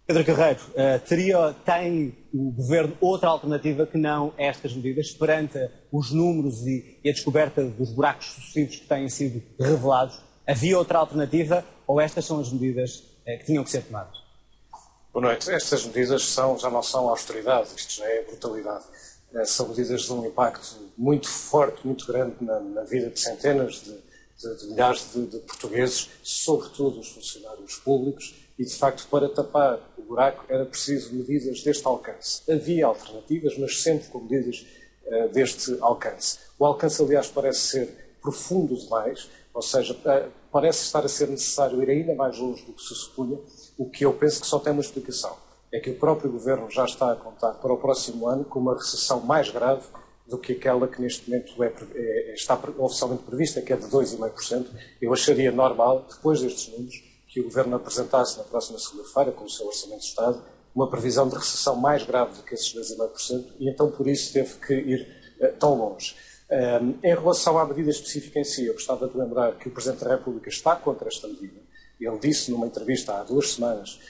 Pedro Carreiro, tem o Governo outra alternativa que não estas medidas, perante os números e a descoberta dos buracos sucessivos que têm sido revelados? Havia outra alternativa ou estas são as medidas que tinham que ser tomadas? Boa noite. Estas medidas já não são austeridade, isto já é brutalidade. São medidas de um impacto muito forte, muito grande na vida de centenas de milhares de portugueses, sobretudo os funcionários públicos, e de facto para tapar o buraco era preciso medidas deste alcance. Havia alternativas, mas sempre com medidas deste alcance. O alcance, aliás, parece ser profundo demais, ou seja, parece estar a ser necessário ir ainda mais longe do que se supunha, o que eu penso que só tem uma explicação. É que o próprio Governo já está a contar para o próximo ano com uma recessão mais grave do que aquela que neste momento está oficialmente prevista, que é de 2,5%. Eu acharia normal, depois destes números, que o Governo apresentasse na próxima segunda-feira, com o seu Orçamento de Estado, uma previsão de recessão mais grave do que esses 2,5%, e então por isso teve que ir tão longe. Em relação à medida específica em si, eu gostava de lembrar que o Presidente da República está contra esta medida. Ele disse numa entrevista há 2 semanas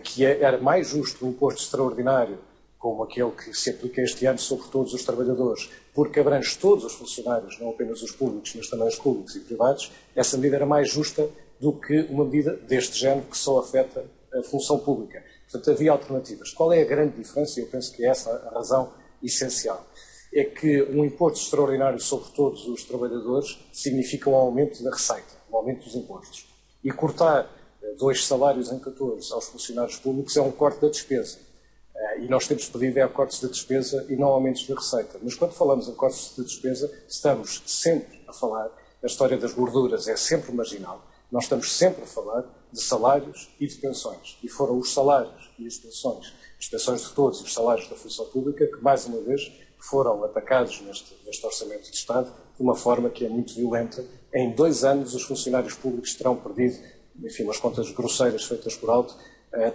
que era mais justo um imposto extraordinário, como aquele que se aplica este ano sobre todos os trabalhadores, porque abrange todos os funcionários, não apenas os públicos, mas também os públicos e privados. Essa medida era mais justa do que uma medida deste género que só afeta a função pública. Portanto, havia alternativas. Qual é a grande diferença? Eu penso que é essa a razão essencial. É que um imposto extraordinário sobre todos os trabalhadores significa um aumento da receita, um aumento dos impostos. E cortar 2 salários em 14 aos funcionários públicos é um corte da despesa. E nós temos pedido cortes de despesa e não aumentos da receita. Mas quando falamos em cortes de despesa, estamos sempre a falar, a história das gorduras é sempre marginal, nós estamos sempre a falar de salários e de pensões. E foram os salários e as pensões de todos e os salários da função pública que, mais uma vez, foram atacados neste Orçamento de Estado de uma forma que é muito violenta. Em 2 anos, os funcionários públicos terão perdido, enfim, umas contas grosseiras feitas por alto,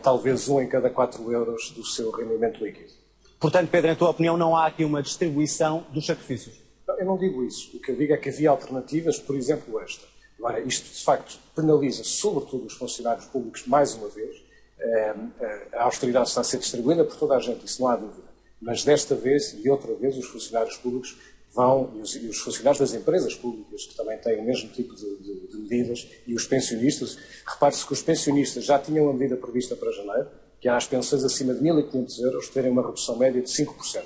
talvez 1 em cada 4 euros do seu rendimento líquido. Portanto, Pedro, em tua opinião, não há aqui uma distribuição dos sacrifícios? Não, eu não digo isso. O que eu digo é que havia alternativas, por exemplo, esta. Agora, isto de facto penaliza sobretudo os funcionários públicos mais uma vez. A austeridade está a ser distribuída por toda a gente, isso não há dúvida. Mas desta vez e outra vez os funcionários públicos e os funcionários das empresas públicas, que também têm o mesmo tipo de medidas, e os pensionistas. Repare-se que os pensionistas já tinham uma medida prevista para janeiro, que era as pensões acima de 1.500 euros terem uma redução média de 5%.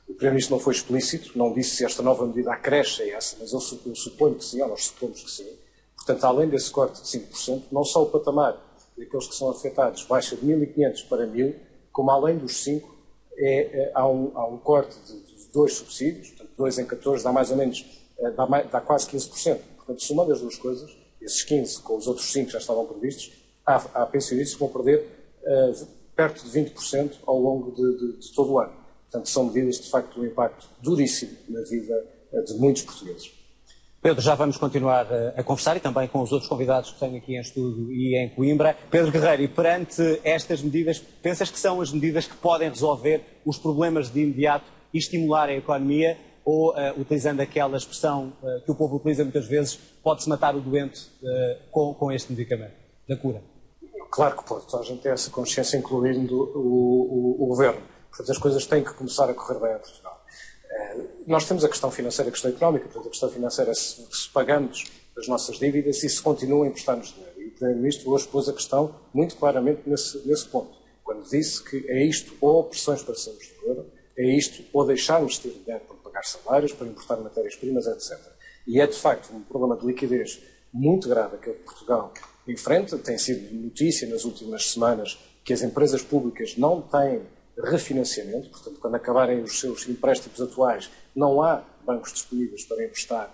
O Primeiro-Ministro não foi explícito, não disse se esta nova medida acresce a essa, mas eu suponho que sim, ou nós supomos que sim. Portanto, além desse corte de 5%, não só o patamar daqueles que são afetados baixa de 1.500 para 1.000, como além dos 5, há um corte de 2 subsídios, portanto 2 em 14 dá mais ou menos, dá quase 15%. Portanto, somando as duas coisas, esses 15 com os outros 5 já estavam previstos, há pensionistas que vão perder perto de 20% ao longo de todo o ano. Portanto, são medidas de facto de um impacto duríssimo na vida de muitos portugueses. Pedro, já vamos continuar a conversar e também com os outros convidados que tenho aqui em estúdio e em Coimbra. Pedro Guerreiro, e perante estas medidas, pensas que são as medidas que podem resolver os problemas de imediato e estimular a economia ou, utilizando aquela expressão que o povo utiliza muitas vezes, pode-se matar o doente com este medicamento, da cura? Claro que pode. Toda a gente tem essa consciência, incluindo o Governo. Portanto, as coisas têm que começar a correr bem em Portugal. Nós temos a questão financeira e a questão económica. Portanto, a questão financeira é se pagamos as nossas dívidas e se continuam a emprestar-nos dinheiro. E o Primeiro-Ministro hoje pôs a questão muito claramente nesse ponto, quando disse que é isto ou pressões para sairmos do euro, é isto ou deixarmos de ter dinheiro para pagar salários, para importar matérias-primas, etc. E é, de facto, um problema de liquidez muito grave que Portugal enfrenta. Tem sido notícia nas últimas semanas que as empresas públicas não têm refinanciamento, portanto, quando acabarem os seus empréstimos atuais, não há bancos disponíveis para emprestar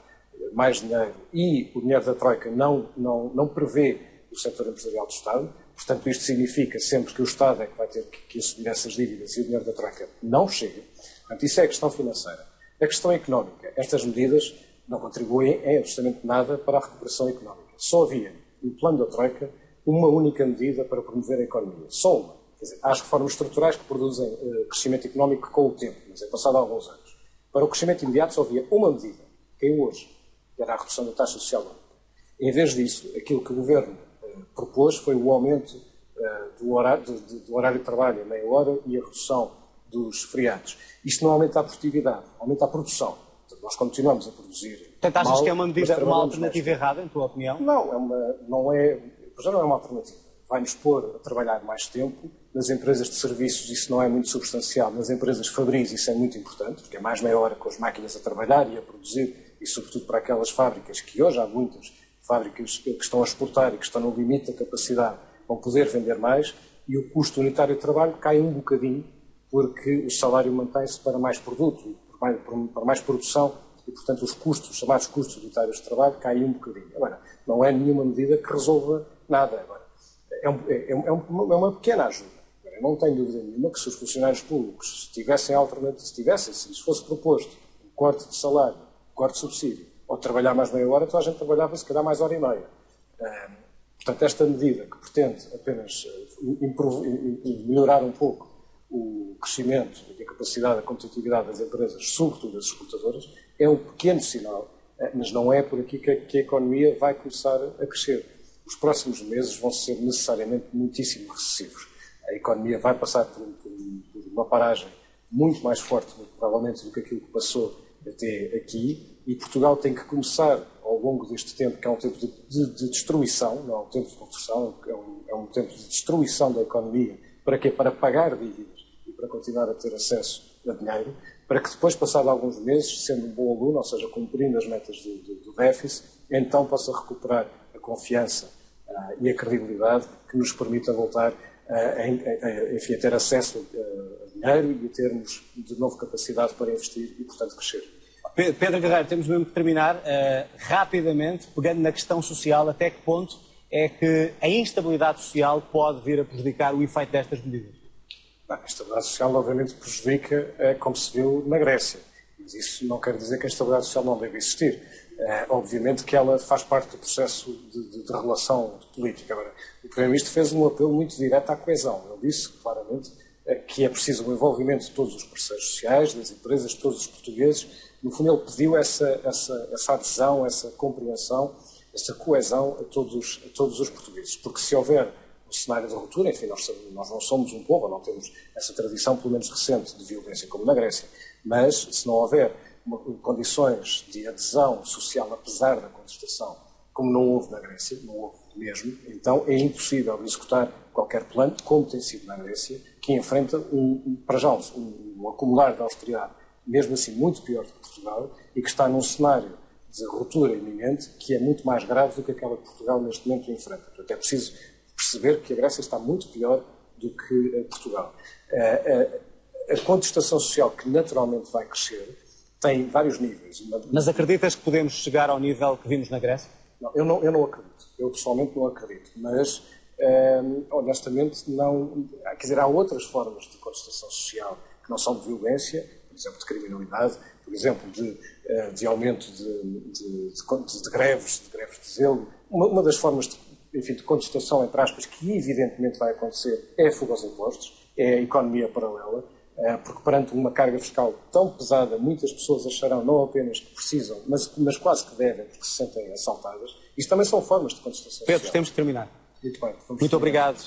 mais dinheiro e o dinheiro da Troika não prevê o setor empresarial do Estado. Portanto, isto significa sempre que o Estado é que vai ter que assumir essas dívidas e o dinheiro da Troika não chega. Portanto, isso é a questão financeira. A questão económica, estas medidas não contribuem em absolutamente nada para a recuperação económica. Só havia, no plano da Troika, uma única medida para promover a economia. Só uma. Quer dizer, há as reformas estruturais que produzem crescimento económico com o tempo, mas é passado há alguns anos. Para o crescimento imediato só havia uma medida, que é hoje, que era a redução da taxa social única. Em vez disso, aquilo que o Governo propôs foi o aumento do horário de trabalho a meia hora e a redução dos feriados. Isto não aumenta a produtividade, aumenta a produção. Portanto, nós continuamos a produzir. Portanto, achas que é uma medida, uma alternativa errada, em tua opinião? Não, já não é uma alternativa. Vai-nos pôr a trabalhar mais tempo. Nas empresas de serviços isso não é muito substancial. Nas empresas fabris isso é muito importante, porque é mais meia hora com as máquinas a trabalhar e a produzir, e sobretudo para aquelas fábricas que hoje há muitas fábricas que estão a exportar e que estão no limite da capacidade, vão poder vender mais, e o custo unitário de trabalho cai um bocadinho, porque o salário mantém-se para mais produto, para mais produção, e portanto os chamados custos unitários de trabalho caem um bocadinho. Agora, não é nenhuma medida que resolva nada. Agora, é uma pequena ajuda. Agora, eu não tenho dúvida nenhuma que se os funcionários públicos se lhes fosse proposto um corte de salário, um corte de subsídio, ou trabalhar mais meia hora, toda a gente trabalhava se calhar mais hora e meia. Portanto, esta medida que pretende apenas melhorar um pouco o crescimento e a capacidade, a competitividade das empresas, sobretudo das exportadoras, é um pequeno sinal, mas não é por aqui que a economia vai começar a crescer. Os próximos meses vão ser necessariamente muitíssimo recessivos. A economia vai passar por uma paragem muito mais forte, provavelmente, do que aquilo que passou até aqui, e Portugal tem que começar, ao longo deste tempo, que é um tempo de destruição, não é um tempo de construção, é um tempo de destruição da economia. Para quê? Para pagar dívidas e para continuar a ter acesso a dinheiro, para que depois, passado alguns meses, sendo um bom aluno, ou seja, cumprindo as metas do déficit, então possa recuperar a confiança e a credibilidade que nos permita voltar a ter acesso a dinheiro e a termos de novo capacidade para investir e, portanto, crescer. Pedro Guerreiro, temos mesmo que terminar rapidamente, pegando na questão social, até que ponto é que a instabilidade social pode vir a prejudicar o efeito destas medidas? A instabilidade social, obviamente, prejudica, como se viu na Grécia. Mas isso não quer dizer que a instabilidade social não deve existir. Obviamente que ela faz parte do processo de relação política. Agora, o Primeiro-Ministro fez um apelo muito direto à coesão. Ele disse claramente que é preciso o envolvimento de todos os parceiros sociais, das empresas, de todos os portugueses. No fundo, ele pediu essa adesão, essa compreensão, essa coesão a todos os portugueses. Porque se houver um cenário de ruptura, enfim, nós não somos um povo, não temos essa tradição, pelo menos recente, de violência como na Grécia, mas se não houver condições de adesão social, apesar da contestação, como não houve na Grécia, não houve mesmo, então é impossível executar qualquer plano, como tem sido na Grécia, que enfrenta para já um acumular de austeridade, mesmo assim muito pior do que Portugal, e que está num cenário de ruptura iminente que é muito mais grave do que aquela que Portugal neste momento enfrenta. Portanto, é preciso perceber que a Grécia está muito pior do que Portugal. A contestação social, que naturalmente vai crescer, tem vários níveis. Mas acreditas que podemos chegar ao nível que vimos na Grécia? Não, eu não acredito. Eu pessoalmente não acredito. Mas, honestamente, não. Quer dizer, há outras formas de contestação social que não são de violência, por exemplo, de criminalidade, por exemplo, de aumento de greves de zelo. Uma das formas de contestação, entre aspas, que evidentemente vai acontecer é a fuga aos impostos, é a economia paralela, porque perante uma carga fiscal tão pesada, muitas pessoas acharão não apenas que precisam, mas quase que devem, porque se sentem assaltadas. Isto também são formas de contestação social. Pedro, temos que terminar. Muito bem. Muito obrigado.